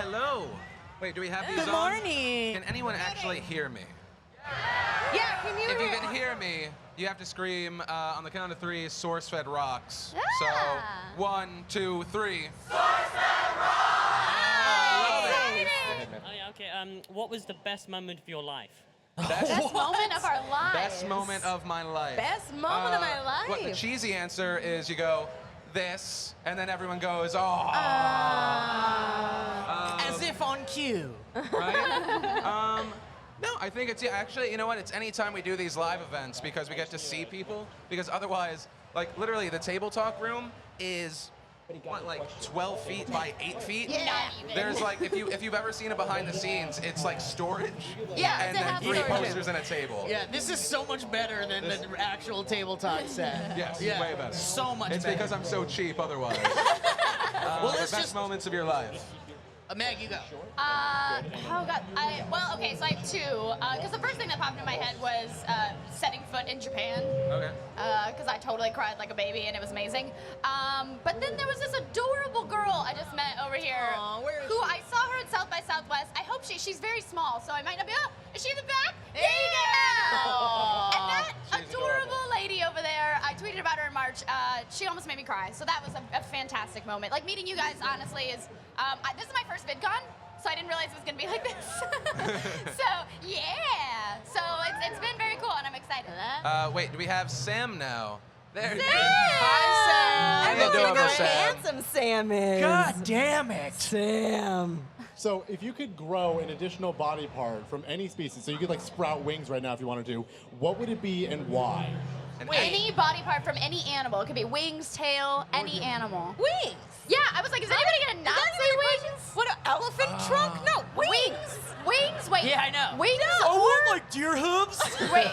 Hello. Wait, do we have these Good on? morning. Can anyone actually hear me? Yeah, can you If you hear? can hear me, you have to scream on the count of 3, SourceFed rocks. Ah. So, 1, 2, 3. Oh, yeah, okay. What was the best moment of your life? Best moment of our lives. Best moment of my life. Best moment of my life. What the cheesy answer is you go, this, and then everyone goes, oh. As if on cue. Right? No, I think it's, yeah, actually, you know what? It's any time we do these live events because we get to see people. Because otherwise, like, literally, the table talk room is, what, like 12 feet by 8 feet? Yeah. Not even. There's like, if you've ever seen a behind the scenes, it's like storage. Yeah, and it's a then half 3 storage. posters and a table. Yeah, this is so much better than the actual table talk set. Yes, Yeah, way better. so much It's better. because I'm so cheap otherwise. Well, The let's best just... moments of your life. Meg, you go. Oh god. Well, okay. So I have two. Because the first thing that popped into my head was setting foot in Japan. Okay. Because I totally cried like a baby and it was amazing. But then there was this adorable girl I just met over here. Aw, where is who she? I saw her at South by Southwest. I hope she's very small, so I might not be. Oh, is she in the back? There you go. And that She's adorable lady over there, I tweeted about her in March. She almost made me cry. So that was a fantastic moment. Like meeting you guys, honestly, is this is my first VidCon. So I didn't realize it was going to be like this. So, yeah. So it's been very cool, and I'm excited. Wait, do we have Sam now? There you go. Hi, Sam. How you doing, Look how Sam? handsome Sam is. God damn it. Sam. So if you could grow an additional body part from any species, so you could like sprout wings right now if you wanted to, what would it be and why? And Any body part from any animal. It could be wings, tail, any animal. Wings. Yeah, I was like, is anybody going to not say wings? What, an elephant trunk? No, Wings. Wings? Wait. Yeah, I know. Wings Oh, like deer hooves? Wait.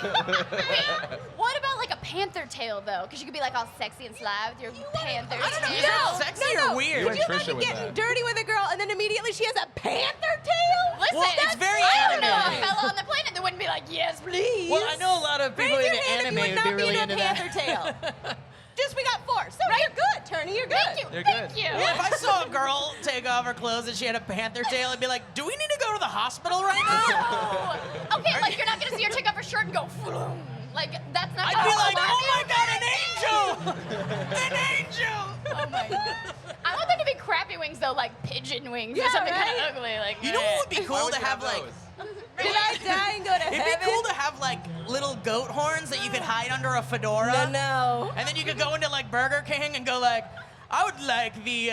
What about like a panther tail, though? Because you could be like all sexy and sly with your panther I don't know. tail. Is that sexy or weird? You Could and you Trisha imagine with getting that. dirty with a girl and then immediately she has a panther tail? Listen, Well, it's very I don't know a anime. fella on the planet that wouldn't be like, yes, please. Well, I know a lot of people Raise in your hand if anime you would would not be be really into into a panther that. tail. Just we got 4. So you're good, Turney. You're good. Thank you. You're Thank good. you. Well, if I saw a girl take off her clothes and she had a panther tail, I'd be like, do we need to go to the hospital right now? Oh. Okay, like you're not gonna see her take off her shirt and go, "Floom." Like that's not. I'd how be it like, works. oh my god, an angel! An angel! Oh my god. I want them to be crappy wings though, like pigeon wings or Yeah, something kind right? of ugly. Like You know what would be Why cool would to you have like... those? Did I die and go to It'd heaven? be cool to have like little goat horns that you could hide under a fedora. No. And then you could go into like Burger King and go like, I would like the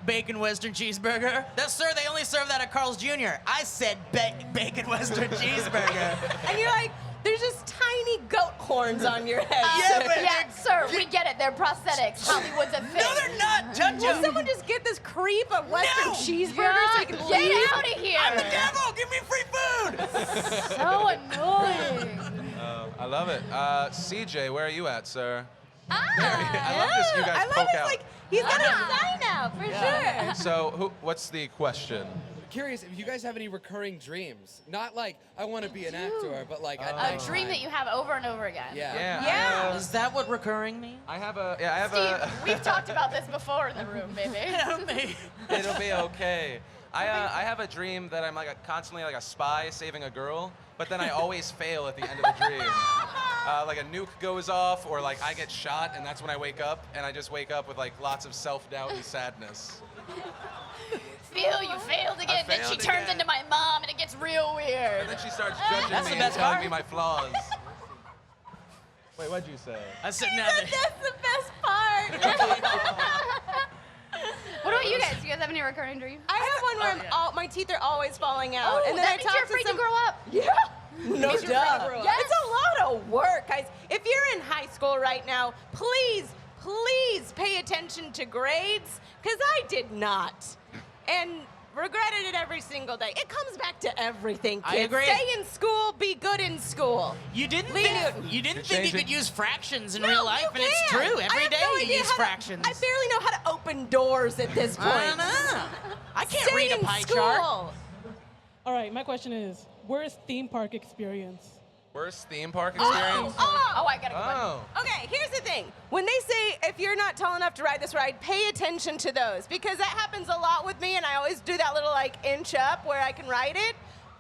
bacon Western cheeseburger. That, sir, they only serve that at Carl's Jr. I said bacon Western cheeseburger. And you're like, there's just tiny goat horns on your head. Yeah, but- yeah, sir, we get it. They're prosthetics. Hollywood's a thing. No, they're not. Touch Will them. someone just get this creep of Western No. cheeseburger so we can Get leave? out of here. I'm the devil. Give me free food. So annoying. I love it. CJ, where are you at, sir? Ah, I love just you guys I love poke his, out. like, he's got a sign out for sure. So, what's the question? Curious if you guys have any recurring dreams. Not like I want to be an actor, but like at a nighttime. dream that you have over and over again. Yeah. Yeah. Is that what recurring means? I have a. Steve, we've talked about this before in the room, baby. It'll be okay. I have a dream that I'm like constantly like a spy saving a girl, but then I always fail at the end of the dream. Like a nuke goes off, or like I get shot, and that's when I wake up, and I just wake up with like lots of self-doubt and sadness. Phil, you failed again. Then she failed turns again. into my mom, and it gets real weird. And then she starts judging That's me the and best telling part. me my flaws. Wait, what'd you say? I said now That's the best part. What about you guys? Do you guys have any recurring dreams? I have one where my teeth are always falling out. Oh, and then that I means talk you're to afraid some... to grow up. Yeah. No Means you're afraid to duh. grow up. It's a lot of work, guys. If you're in high school right now, please pay attention to grades, because I did not. And regretted it every single day. It comes back to everything, kids. I agree. Stay in school, be good in school. You didn't Lee think Newton. you didn't You're think you changing- could use fractions in No, real life, you and it's can. true. I Every have day no you idea use how to- fractions. I barely know how to open doors at this point. I don't know. I can't Stay read a in pie school. chart. All right, my question is, where's theme park experience? Worst theme park experience? Oh, I gotta go. Oh. Okay, here's the thing. When they say if you're not tall enough to ride this ride, pay attention to those because that happens a lot with me and I always do that little like inch up where I can ride it.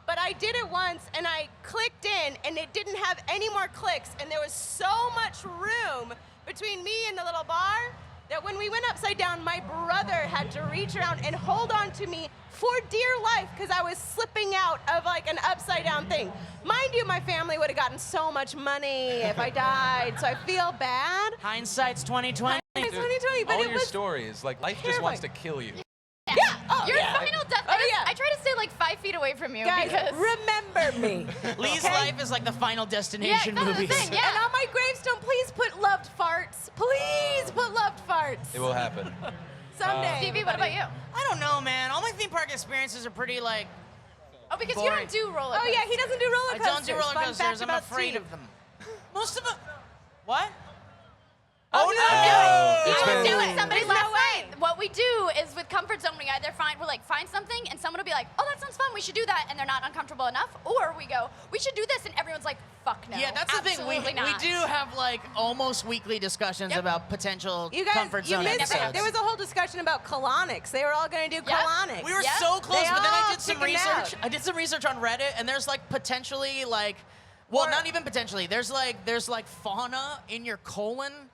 But I did it once and I clicked in and it didn't have any more clicks and there was so much room between me and the little bar that when we went upside down, my brother had to reach around and hold on to me for dear life because I was slipping out of like an upside down thing. Mind you, my family would have gotten so much money if I died, so I feel bad. Hindsight's 2020. It's 2020, but All it your was stories, like life just wants to kill you. Your final death. I try to stay like 5 feet away from you. Guys, because remember me. Lee's Okay? life is like the Final Destination that's the movies. thing, yeah. And on my gravestone, please put loved farts. Please put loved farts. It will happen. Someday. Stevie, what about you? I don't know, man. All my theme park experiences are pretty like. Oh, because you Boring. don't do roller Oh coasters. yeah, he doesn't do roller I coasters. don't do roller Fun coasters. fact I'm about afraid Steve. of them. Most of them. What? Oh, Oh, no. Oh, it's I been- was doing somebody There's no last night. What we do is with comfort zone, we either find something, and someone will be like, "Oh, that sounds fun. We should do that," and they're not uncomfortable enough, or we go, "We should do this," and everyone's like, "Fuck no." Yeah, that's the thing. We Absolutely not. do have like almost weekly discussions Yep. about potential You guys, comfort you zone missed it. episodes. There was a whole discussion about colonics. They were all going to do colonics. We were Yep. so close, They but then I all did some chickened research. out. I did some research on Reddit, and there's like potentially like, well, Or- not even potentially. There's like fauna in your colon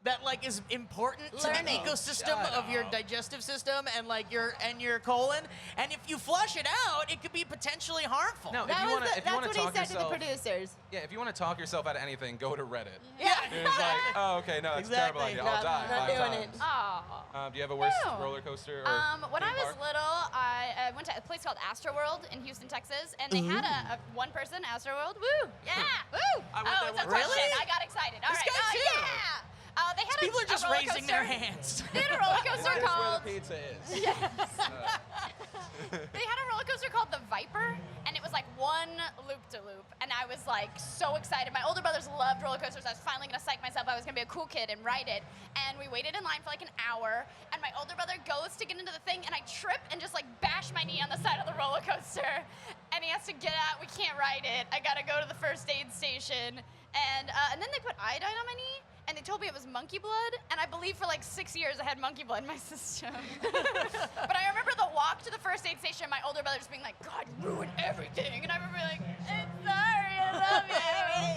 that like is important to the Learning. ecosystem of your digestive system and like your colon. And if you flush it out, it could be potentially harmful. No, if That you was want to, the, if you that's want what to he talk said to the yourself, producers. yeah, if you want to talk yourself out of anything, go to Reddit. Yeah. It's like, oh, okay, no, it's a terrible Exactly. idea. No, I'll die not 5 doing times. it. Aw. Do you have a worst No. roller coaster or When theme I was park? little, I went to a place called Astroworld in Houston, Texas, and they had a one-person Astroworld. Woo! Yeah! Woo! I went there It's a once. question. Really? I got excited. All This right. guy too. Yeah! They had People are just a roller raising their coaster. hands. They had a roller coaster Where's where the called. pizza is? They had a roller coaster called the Viper, and it was like one loop-to-loop, and I was like so excited. My older brothers loved roller coasters. I was finally gonna psych myself. I was gonna be a cool kid and ride it. And we waited in line for like an hour, and my older brother goes to get into the thing, and I trip and just like bash my knee on the side of the roller coaster. And he has to get out. We can't ride it. I gotta go to the first aid station, and then they put iodine on my knee. And they told me it was monkey blood, and I believe for like 6 years I had monkey blood in my system. But I remember the walk to the first aid station, my older brother just being like, "God, you ruined everything." And I remember being like, "I'm sorry, I love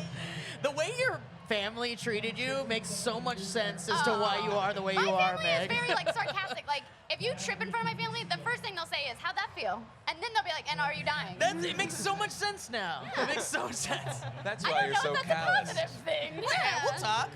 you." The way your family treated you makes so much sense as to why you are the way you are, My family Meg. is very like sarcastic. Like, if you trip in front of my family, the first thing they'll say is, "How'd that feel?" And then they'll be like, "And are you dying?" It makes so much sense now. It makes so much sense. That's I why don't you're know so if that's callous. a positive thing. Yeah, we'll talk.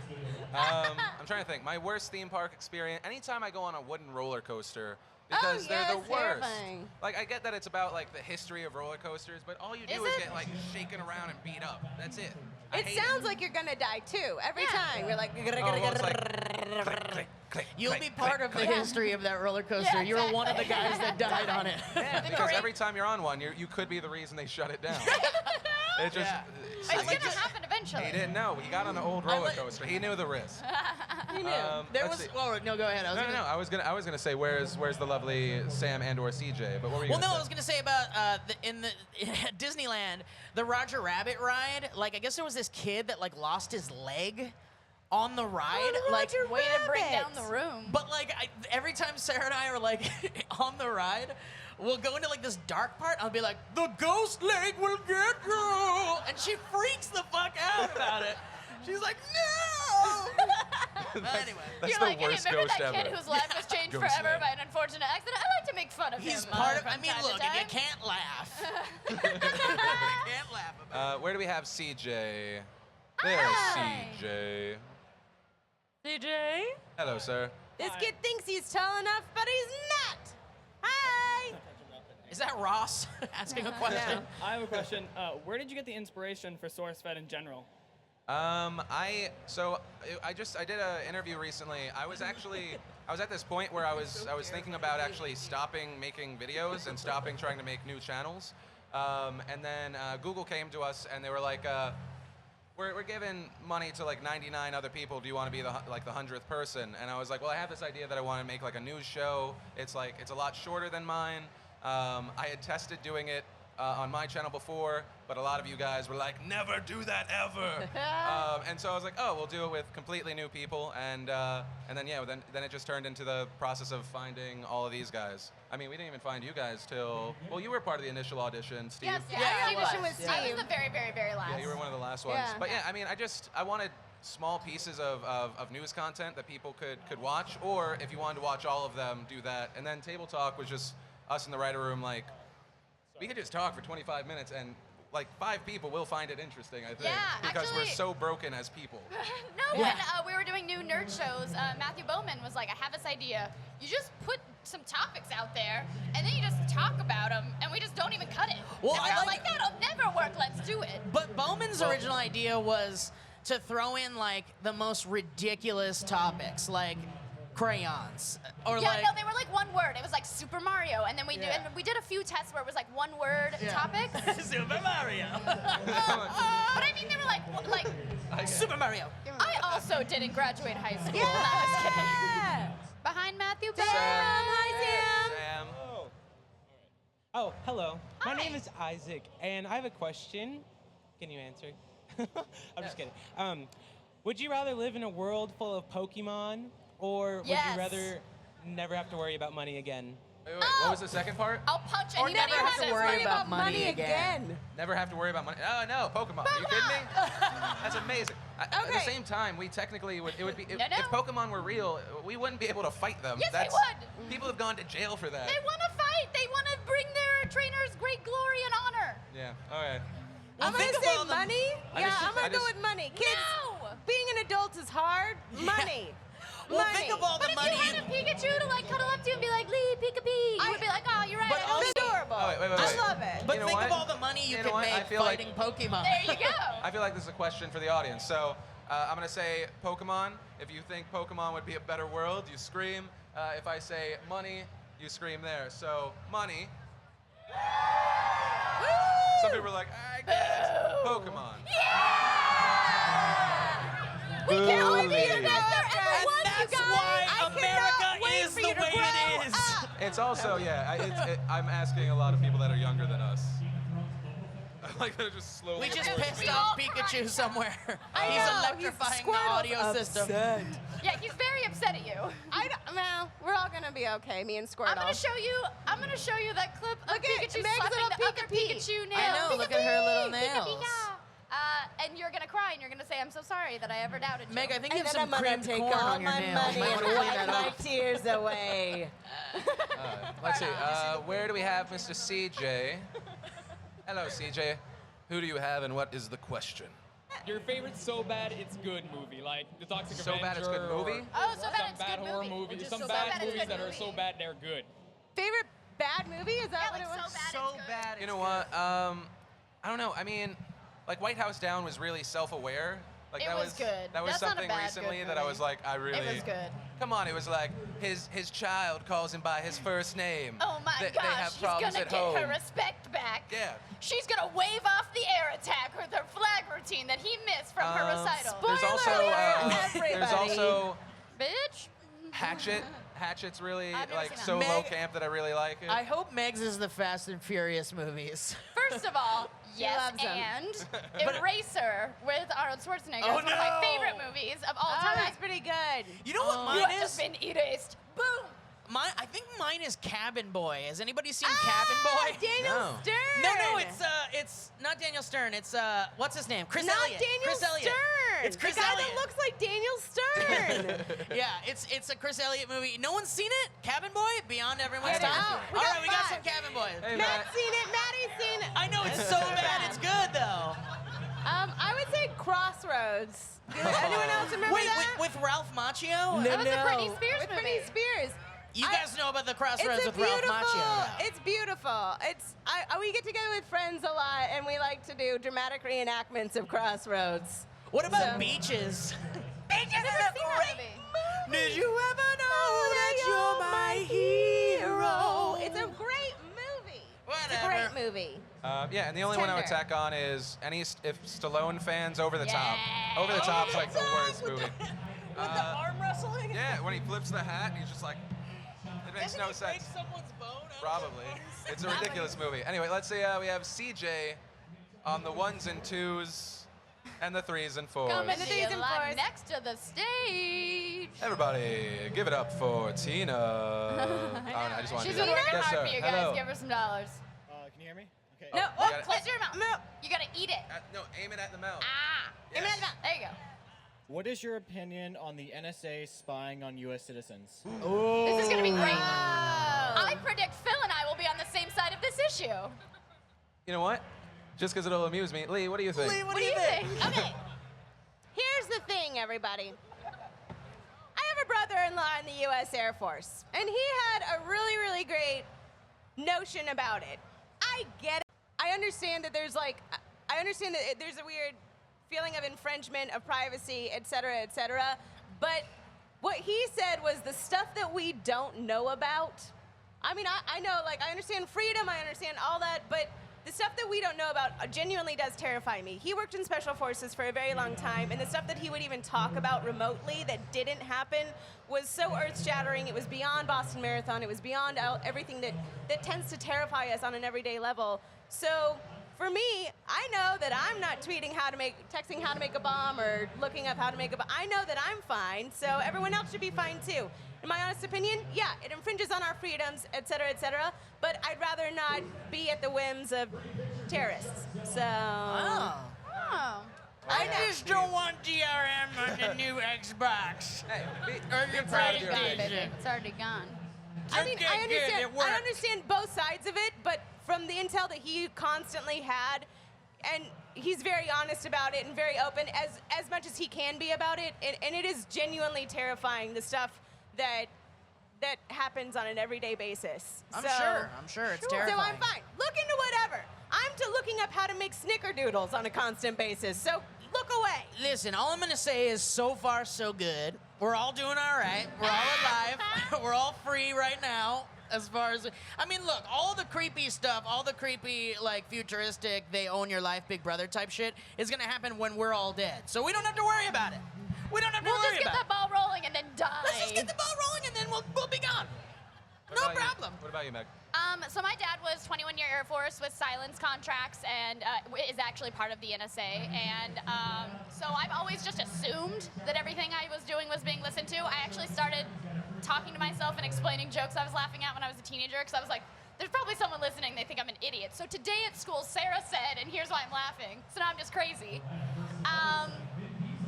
I'm trying to think. My worst theme park experience. Anytime I go on a wooden roller coaster, because yeah, they're the it's worst. terrifying. Like I get that it's about like the history of roller coasters, but all you do Is is it? get like shaken around and beat up. That's it. I It hate sounds like you're gonna die too every Yeah. time. You're like, Oh, well, it's like click, click, click, You'll click, be part click, of the click. history of that roller coaster. Yeah, You're one of the guys that died on it. Yeah, because every time you're on one, you could be the reason they shut it down. It just. Yeah. It's like, gonna just- happen eventually. He didn't know. He got on an old I roller like- coaster. He knew the risk. you knew. There Let's was. see. Oh no, go ahead. No. I was gonna say where's the lovely Sam and/or CJ? But what were you? Well, no, gonna I was gonna say about in Disneyland, the Roger Rabbit ride. Like, I guess there was this kid that like lost his leg on the ride. the like, Roger Way to bring Rabbit. down the room. but like every time Sarah and I are like on the ride, we'll go into like this dark part. I'll be like, "The ghost leg will get you," and she freaks the fuck out about it. She's like, "No!" But anyway. That's You're the like, "Hey, worst remember ghost that ever. kid whose life was changed Ghost forever leg. by an unfortunate accident?" I like to make fun of He's him. part of. from I mean, time look, to if you time. can't laugh, you can't laugh about it. Where do we have CJ? There's Hi. CJ. CJ? Hello, sir. This kid thinks he's tall enough, but he's not. Hi. Is that Ross asking a question? I have a question. Where did you get the inspiration for SourceFed in general? I did an interview recently. I was at this point where I was thinking about actually stopping making videos and stopping trying to make new channels. And then Google came to us and they were like, we're giving money to like 99 other people. Do you want to be the 100th person? And I was like, well, I have this idea that I want to make like a news show. It's a lot shorter than mine. I had tested doing it on my channel before, but a lot of you guys were like, never do that ever. And so I was like, oh, we'll do it with completely new people, and then yeah, then it just turned into the process of finding all of these guys. I mean, we didn't even find you guys till, well, you were part of the initial audition, Steve. Yes, Yeah, I audition was. with Steve. I was the very, very, very last. Yeah, you were one of the last ones. Yeah. But yeah, I mean, I wanted small pieces of news content that people could watch, or if you wanted to watch all of them, do that. And then Table Talk was just us in the writer room, like, we could just talk for 25 minutes and like 5 people will find it interesting, I think. Yeah, because we're actually- so broken as people. No, when we were doing new nerd shows, Matthew Bowman was like, I have this idea. You just put some topics out there, and then you just talk about them, and we just don't even cut it. Well, and I we're like- like, that'll never work, let's do it. But Bowman's original idea was to throw in like the most ridiculous topics, like crayons, or Yeah, like. no, they were like one word. It was like Super Mario, and then we did a few tests where it was like one word topics. Super Mario. But I mean, they were like Super Mario. I also didn't graduate high school. Yeah. No, I was kidding. Behind Matthew Bowman. Sam. Oh, hello. Hi. My name is Isaac, and I have a question. Can you answer? I'm just kidding. Would you rather live in a world full of Pokemon, or would Yes. you rather never have to worry about money again? Wait, what was the second part? I'll punch Or anybody never who have to says worry money about money again. Never have to worry about money. Oh no, Pokemon. Are you kidding me? That's amazing. At the Okay. same time, we technically would. It would be if, No, no. if Pokemon were real, we wouldn't be able to fight them. Yes, we would. People have gone to jail for that. They want to fight. They want to bring their trainers great glory and honor. Yeah. All right. Well, I'm gonna think of say all the- money. I just- I'm gonna I go just- with money. Kids, No. being an adult is hard. Money. Well, money. think of all the But if money. you had a Pikachu to like cuddle up to and be like, Lee, Pika-Pee, you would be like, oh, you're right. But I know also- you." Adorable. Oh, wait. I love it. But You know think what? of all the money you You know could what? I make feel like- fighting Pokemon. There you go. I feel like this is a question for the audience. So I'm gonna say Pokemon. If you think Pokemon would be a better world, you scream. If I say money, you scream there. So money. Some people are like, I guess Pokemon. We can't only be Boo. the best there ever And was, you that's guys. why I cannot America wait is for the you to way it grow is. up. It's also, I'm asking a lot of people that are younger than us. Like they're just slowly. We just approaching pissed me. off Pikachu somewhere. I He's know, electrifying the Squirtle's audio system. Yeah, he's very upset at you. Well, we're all gonna be okay. Me and Squirtle. I'm gonna show you that clip of Look at Pikachu Meg's slapping little the other Pika-Pee. Pikachu nails. I know, look at her little Pika-Pika. nails. And you're gonna cry and you're gonna say, I'm so sorry that I ever doubted you. Meg, I think you And have then some I'm gonna crimped take corn all on your my nails. money Might and wanna clean wipe that my up. tears away. Let's see. Where do we have Mr. CJ? Hello, CJ. Who do you have, and what is the question? Your favorite So Bad It's Good movie, like The Toxic So Avenger. Bad It's Good movie? or Oh, So Bad some It's bad Good horror movie. movies. Just Some So bad Bad It's movies Good that are movie. so bad they're good. Favorite bad movie? Is that Yeah, what like it was? So Bad It's Good. You know what? I don't know. I mean, like White House Down was really self-aware. Like It that was good. That was That's not a something bad, recently good that I movie. was like, I really. It was good. Come on, it was like his child calls him by his first name. Oh my They gosh, have she's problems gonna at get home. her respect back. Yeah. She's gonna wave off the air attack with her flag routine that he missed from her recital. There's also alert, there's everybody. also Bitch. Hatchet. Hatchet's really I've never like seen so that. low Meg- camp that I really like it. I hope Meg's is the Fast and Furious movies. First of all, yes, loves 'em. and Eraser with Arnold Schwarzenegger Oh, is one of my no. favorite movies of all Oh, time. that's pretty good. You know what You mine have is? been erased. Boom. I think mine is Cabin Boy. Has anybody seen Cabin Boy? Daniel No. Stern. No, it's not Daniel Stern. It's what's his name? Chris not Elliott. Daniel Chris Elliott. Stern. It's Chris the guy Elliott. that looks like Daniel Stern. Yeah, it's a Chris Elliott movie. No one's seen it? Cabin Boy? Beyond everyone's Get time. out. We All got right, we got five. some Cabin Boys. Hey, Matt's seen it. Maddie's seen it. I know it's so bad, it's good though. I would say Crossroads. Anyone else remember Wait, that? with Ralph Macchio? That was a Britney Spears with movie. Britney Spears. You I- guys know about the Crossroads It's a with Ralph beautiful. Macchio. It's beautiful. We get together with friends a lot, and we like to do dramatic reenactments of Crossroads. What about So- Beaches? I've never seen that movie. Did you ever know that you're my hero? It's a great movie. It's a Whatever. great movie. Yeah, and the only one I would Tender. tack on is if Stallone fans Over the Top. Yeah. Over the Top's like the Top worst with movie. With the arm wrestling? Yeah, when he flips the hat, he's just like, It makes no sense. Someone's bone out of Probably. It's a ridiculous movie. Anyway, let's see. We have CJ on the 1s and 2s and the 3s and 4s. Coming the to you threes and live fours. next to the stage. Everybody, give it up for Tina. I just want She's to do been that. working Yes, hard sir. for you guys. Hello. Give her some dollars. Can you hear me? Okay. No, you gotta- Close your mouth. No. You gotta eat it. No, aim it at the mouth. Ah. Give me Yes. that. There you go. What is your opinion on the NSA spying on U.S. citizens? This is gonna be great. Oh. I predict Phil and I will be on the same side of this issue. You know what? Just because it'll amuse me. Lee, what do you think? Lee, What do you think? Okay. Here's the thing, everybody. I have a brother-in-law in the U.S. Air Force, and he had a really, really great notion about it. I get it. I understand that there's there's a weird feeling of infringement of privacy, et cetera, but what he said was the stuff that we don't know about. I mean, I know, like, I understand freedom, I understand all that, but the stuff that we don't know about genuinely does terrify me. He worked in special forces for a very long time, and the stuff that he would even talk about remotely that didn't happen was so earth-shattering. It was beyond Boston Marathon. It was beyond everything that tends to terrify us on an everyday level. So for me, I know that I'm not texting how to make a bomb or looking up how to make a bomb. I know that I'm fine, so everyone else should be fine too. In my honest opinion, yeah, it infringes on our freedoms, et cetera, but I'd rather not be at the whims of terrorists. So, Oh. Oh. I just don't want DRM on the new Xbox. Hey, Or be your proud of your Gone, age. baby. It's already gone. I mean, Okay, I good, understand. it worked. I understand both sides of it, but from the intel that he constantly had, and he's very honest about it and very open, as much as he can be about it, and it is genuinely terrifying, the stuff that happens on an everyday basis. I'm So- sure it's So terrifying. I'm fine. Look into whatever. I'm to looking up how to make snickerdoodles on a constant basis. So look away. Listen, all I'm gonna say is so far so good. We're all doing all right. We're all alive. We're all free right now. As far as I mean, look, all the creepy stuff, all the creepy like futuristic, they own your life, Big Brother type shit is gonna happen when we're all dead. So we don't have to worry about it. We don't have to We'll worry just get about that ball rolling and then die. it. Let's just get the ball rolling and then we'll be gone. What No about you? problem. What about you, Meg? So my dad was 21-year Air Force with silence contracts and is actually part of the NSA. And so I've always just assumed that everything I was doing was being listened to. I actually started talking to myself and explaining jokes I was laughing at when I was a teenager because I was like, there's probably someone listening, they think I'm an idiot. So today at school, Sarah said, and here's why I'm laughing. So now I'm just crazy.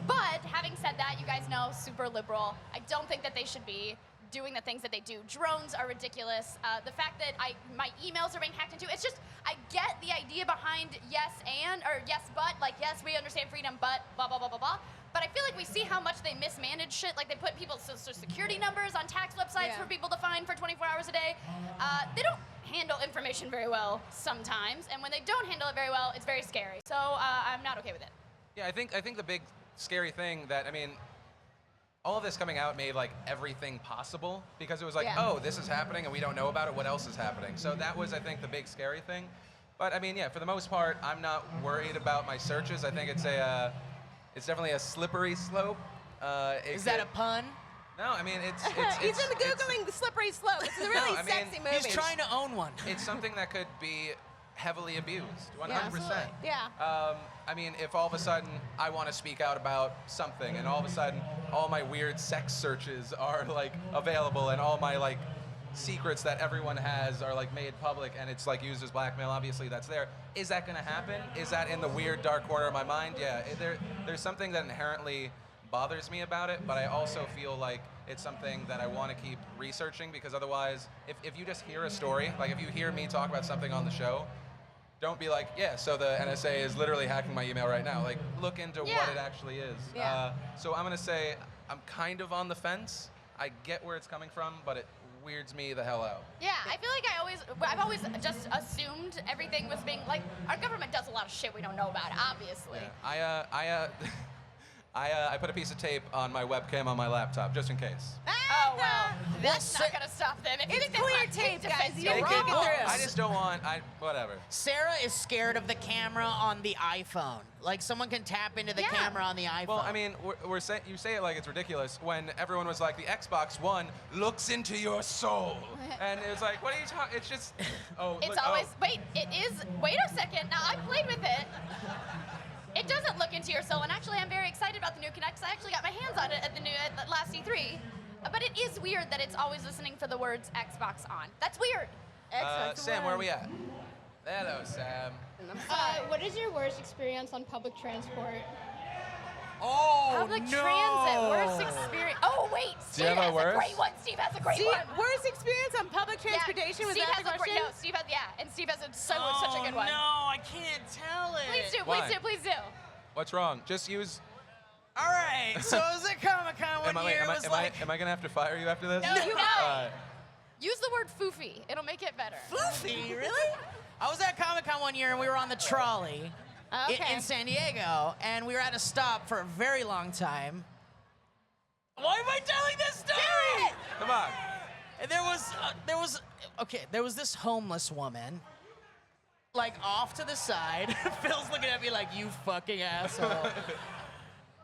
But having said that, you guys know, super liberal. I don't think that they should be doing the things that they do. Drones are ridiculous. The fact that my emails are being hacked into, it's just, I get the idea behind yes and, or yes but, like yes, we understand freedom, but blah, blah, blah, blah, blah. But I feel like we see how much they mismanage shit. Like they put people's social security numbers on tax websites Yeah. for people to find for 24 hours a day. They don't handle information very well sometimes. And when they don't handle it very well, it's very scary. So I'm not okay with it. Yeah, I think the big scary thing that, I mean, all of this coming out made like everything possible because it was like, Yeah. oh, this is happening and we don't know about it. What else is happening? So that was, I think, the big scary thing. But I mean, yeah, for the most part, I'm not worried about my searches. I think it's definitely a slippery slope. Is that a pun? No, I mean it's He's in the Googling the slippery slope. It's a really No, I mean, sexy movie. He's trying to own one. it's something that could be heavily abused, 100%. absolutely. Yeah. I mean, if all of a sudden I want to speak out about something, and all of a sudden all my weird sex searches are like available, and all my like secrets that everyone has are like made public, and it's like used as blackmail. Obviously, that's there. Is that going to happen? Is that in the weird dark corner of my mind? Yeah. There's something that inherently bothers me about it, but I also feel like it's something that I want to keep researching because otherwise, if you just hear a story, like if you hear me talk about something on the show, don't be like, yeah, so the NSA is literally hacking my email right now. Like, look into what Yeah. it actually is. Yeah. So I'm going to say I'm kind of on the fence. I get where it's coming from, but it weirds me the hell out. Yeah, I feel like I've always just assumed everything was being, like, our government does a lot of shit we don't know about, obviously. Yeah. I put a piece of tape on my webcam on my laptop, just in case. Oh, well, that's Well, not gonna stop them. If you It's think they clear want tape, defense, guys. you're You wrong. can dig it through. I just just don't want. Whatever. Sarah is scared of the camera on the iPhone. Like someone can tap into the camera on the iPhone. Well, I mean, you say it like it's ridiculous when everyone was like, the Xbox One looks into your soul, and it was like, what are you talking? It's just, It's always wait. It is. Wait a second. Now I played with it. It doesn't look into your soul, and actually, I'm very excited about the new Kinect. 'Cause I actually got my hands on it at the last E3. But it is weird that it's always listening for the words Xbox on. That's weird. Sam, where are we at? Hello, Sam. What is your worst experience on public transport? Oh, Public no. transit, worst experience. Oh, wait, Steve have a has a worst? great one. Steve has a great one. Worst experience on public transportation? Was Steve that has the a question? No, Steve has, and Steve has such a good one. No, I can't tell it. Please do, Why? please do, please do. What's wrong? Just use. All right, so I was at Comic-Con one year. Am I gonna have to fire you after this? No, you All know. right. Use the word foofy. It'll make it better. Foofy, really? I was at Comic-Con one year and we were on the trolley in San Diego, and we were at a stop for a very long time. Why am I telling this story? Come on. And there was this homeless woman, like off to the side. Phil's looking at me like, you fucking asshole.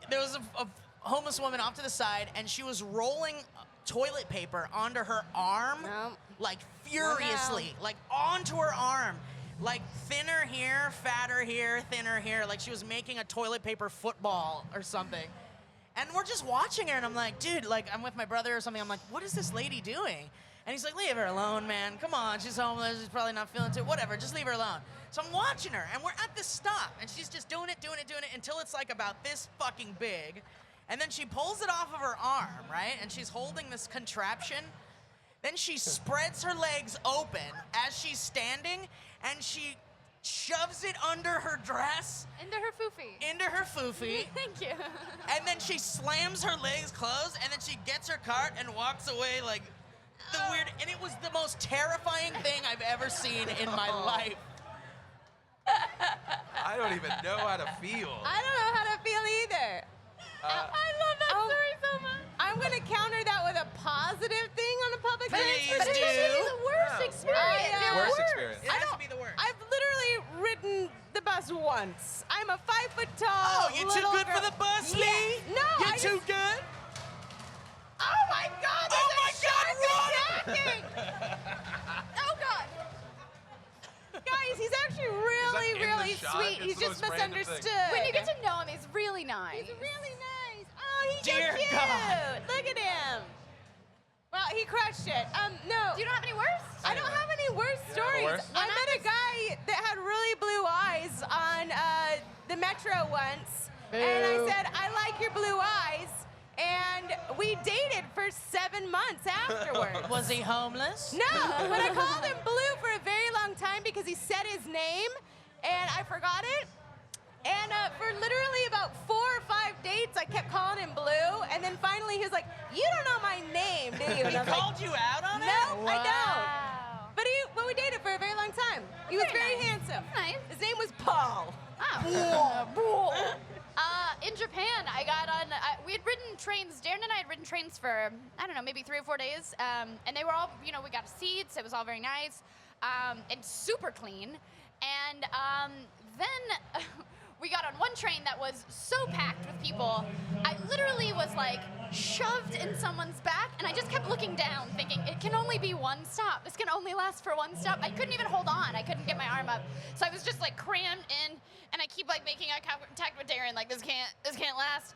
There was a homeless woman off to the side, and she was rolling toilet paper onto her arm, like furiously, like onto her arm. Like thinner here, fatter here, thinner here. Like she was making a toilet paper football or something. And we're just watching her, and I'm like, dude, like I'm with my brother or something. I'm like, what is this lady doing? And he's like, leave her alone, man. Come on, she's homeless. She's probably not feeling too. Whatever, just leave her alone. So I'm watching her, and we're at this stop, and she's just doing it until it's like about this fucking big. And then she pulls it off of her arm, right? And she's holding this contraption. Then she spreads her legs open as she's standing, and she shoves it under her dress. Into her foofy. Into her foofy. Thank you. And then she slams her legs closed, and then she gets her cart and walks away like the weird. And it was the most terrifying thing I've ever seen in my life. I don't even know how to feel. I don't know how to feel either. I love that story so much. I'm going to counter that with a positive thing on a public Please transportation. do. But it should be the worst experience. Worst experience. It has to be the worst. I've literally ridden the bus once. I'm a 5 foot tall. Oh, you too little good for girl. the bus, Yeah. Lee? No, You're I too just, good? Oh my God! Oh There's my a shark God, attacking! Oh, God. Guys, he's actually really, in the really shot? sweet. It's He's the just most random thing. misunderstood. When you get to know him, he's really nice. He's really nice. Oh, he's Dear so cute. God. Look at him. Well, he crushed it. No. You don't have any worse? I don't have any worse stories. worse? I met a guy that had really blue eyes on the metro once, and I said, "I like your blue eyes," and we dated for 7 months afterwards. Was he homeless? No, but I called him Blue for a very long time because he said his name, and I forgot it. And for literally about 4 or 5 dates, I kept calling him Blue, and then finally he was like, "You don't know my name, do you?" And He I was like, called you out on it? "No, I don't." Wow. But we dated for a very long time. He was Very very nice. handsome. Nice. His name was Paul. In Japan, I got on. We had ridden trains. Darren and I had ridden trains for I don't know, maybe 3 or 4 days, and they were all, we got seats. It was all very nice, and super clean. And then we got on one train that was so packed with people. I literally was like shoved in someone's back, and I just kept looking down, thinking it can only be one stop. This can only last for one stop. I couldn't even hold on. I couldn't get my arm up, so I was just like crammed in. And I keep like making eye contact with Darren, like this can't last.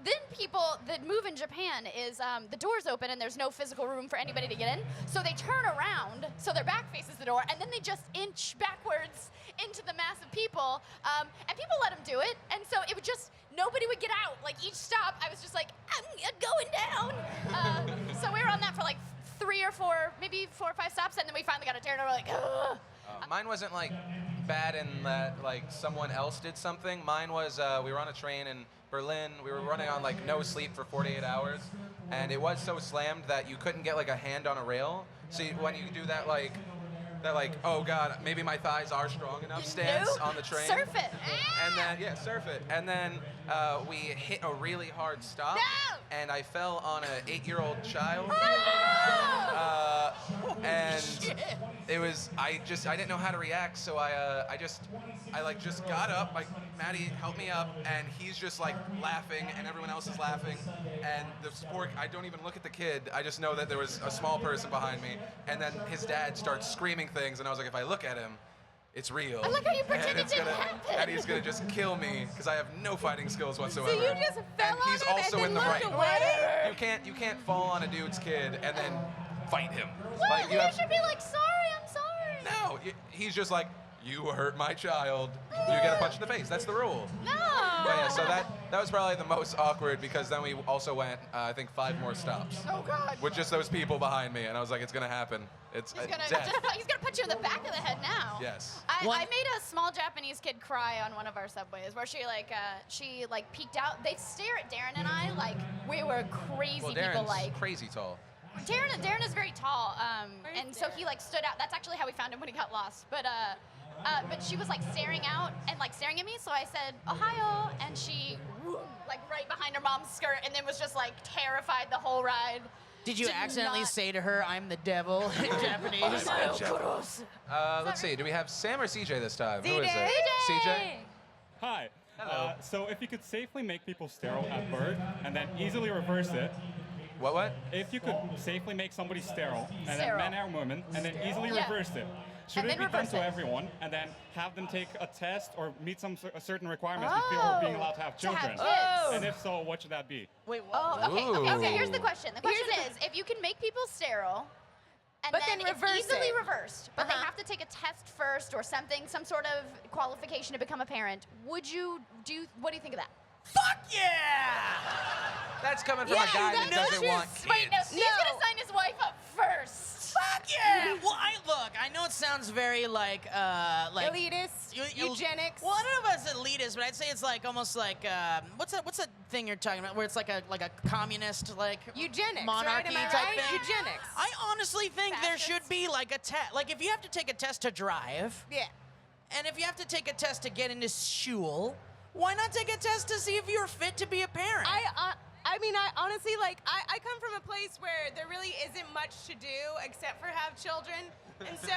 Then people that move in Japan is the doors open and there's no physical room for anybody to get in. So they turn around, so their back faces the door, and then they just inch backwards into the mass of people. And people let them do it, and so it would just, nobody would get out. Like each stop, I was just like, I'm going down. So we were on that for like 3 or 4, maybe 4 or 5 stops, and then we finally got a Darren and we're like, ugh. Mine wasn't like bad in that like someone else did something. Mine was we were on a train in Berlin. We were running on like no sleep for 48 hours, and it was so slammed that you couldn't get like a hand on a rail. So when you do that like oh god, maybe my thighs are strong enough stance on the train. Surf it. And then surf it. And then we hit a really hard stop, and I fell on an 8-year-old child. And it was, I didn't know how to react, so I just got up, like, Maddie helped me up, and he's just like laughing, and everyone else is laughing, and I don't even look at the kid, I just know that there was a small person behind me, and then his dad starts screaming things, and I was like, if I look at him, it's real. I like how you pretend and it didn't happen. And he's gonna just kill me, because I have no fighting skills whatsoever. So you just fell and he's on him also and in then the looked right. away? You can't fall on a dude's kid and then fight him. What? Like, You should be like, sorry, I'm sorry. No, he's just like, you hurt my child. You get a punch in the face. That's the rule. No. But yeah, so that was probably the most awkward, because then we also went, I think, 5 more stops. Oh, God. With just those people behind me, and I was like, it's gonna happen. It's He's gonna death. put you in the back of the head now. Yes. I made a small Japanese kid cry on one of our subways, where she peeked out. They stare at Darren and I like we were crazy Well, people. Darren's Like crazy tall. Darren is very tall, and so he like stood out. That's actually how we found him when he got lost. But she was like staring out and like staring at me. So I said Ohio, and she like right behind her mom's skirt, and then was just like terrified the whole ride. Did you Did accidentally not- say to her, "I'm the devil" in Japanese? Let's see. Do we have Sam or CJ this time? Who is CJ. it? CJ. Hi. Hello. So if you could safely make people sterile at birth and then easily reverse it, What? if you could safely make somebody sterile and Sterile. then men or women and then easily Yeah. reverse it, should And it then be done reverse to it. everyone and then have them take a test or meet some certain requirements before being allowed to have To have children? kids. And if so, what should that be? Wait, what? Oh, okay. So here's the Ooh. question. The question is, if you can make people sterile, and But then then it's reverse easily it. reversed, but they Uh-huh. have to take a test first or something, some sort of qualification to become a parent, would you do? What do you think of that? Fuck yeah! That's coming from Yeah, a guy that that's doesn't want kids. Wait, no, Steve's gonna sign his wife up first. Fuck yeah! Well, I know it sounds very like Elitist, eugenics. Well, I don't know if it's elitist, but I'd say it's like almost like what's that thing you're talking about, where it's like a communist like Eugenics, monarchy right? Am I type right? thing. Eugenics. I honestly think there Fascist. should be like a test. Like if you have to take a test to drive, Yeah. and if you have to take a test to get into school, why not take a test to see if you're fit to be a parent? I mean, I honestly, like, I come from a place where there really isn't much to do except for have children. And so,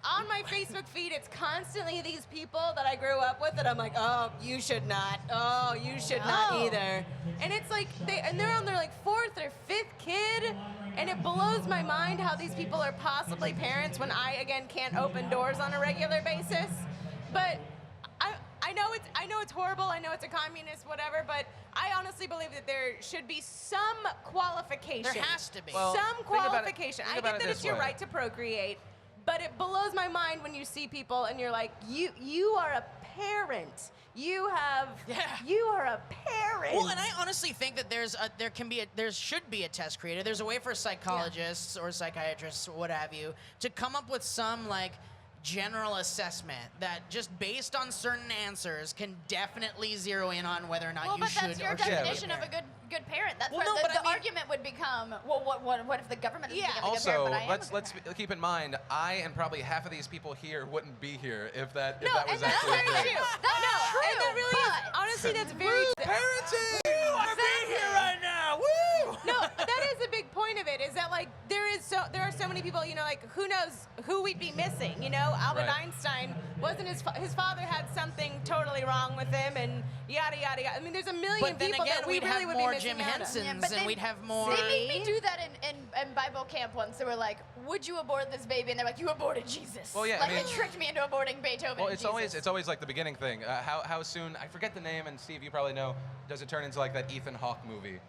on my Facebook feed, it's constantly these people that I grew up with that I'm like, oh, you should not. Oh, you should not Oh. either. And it's like, they're on their, like, 4th or 5th kid. And it blows my mind how these people are possibly parents when I, again, can't open doors on a regular basis. But I know it's horrible. I know it's a communist, whatever. But I honestly believe that there should be some qualification. There has to be. Well, Some think about it- qualification. think I about get it that this it's your way. right to procreate, but it blows my mind when you see people and you're like, you are a parent. You are a parent. Well, and I honestly think that there should be a test created. There's a way for psychologists or psychiatrists or what have you to come up with some like general assessment that just based on certain answers can definitely zero in on whether or not Well, you but should that's your or shouldn't be a definition of a parent. good parent. That's Well, where no, the but I mean- argument would become, well, what if the government doesn't Yeah. think I'm a good Also, parent, but I am a let's good parent? keep in mind, I and probably half of these people here wouldn't be here if that no, was and that's actually a very thing. true. That's true, and that really is. but- Honestly, that's very true. Parenting! Be here right now. Woo! No, that is a big point of it. Is that like there are so many people. You know, like who knows who we'd be missing. You know, Albert Right. Einstein wasn't his father had something totally wrong with him, and yada yada yada. I mean, there's a million But then people again, that we we'd really have would more be missing Jim out on. Hensons, Yeah, but and they- we'd have more. They made me do that in Bible camp once. They were like, "Would you abort this baby?" And they're like, "You aborted Jesus." Well, yeah, I like mean- they tricked me into aborting Beethoven. Well, and it's Jesus. always like the beginning thing. How soon? I forget the name, and Steve, you probably know. Does it turn into like that Ethan Hawke movie?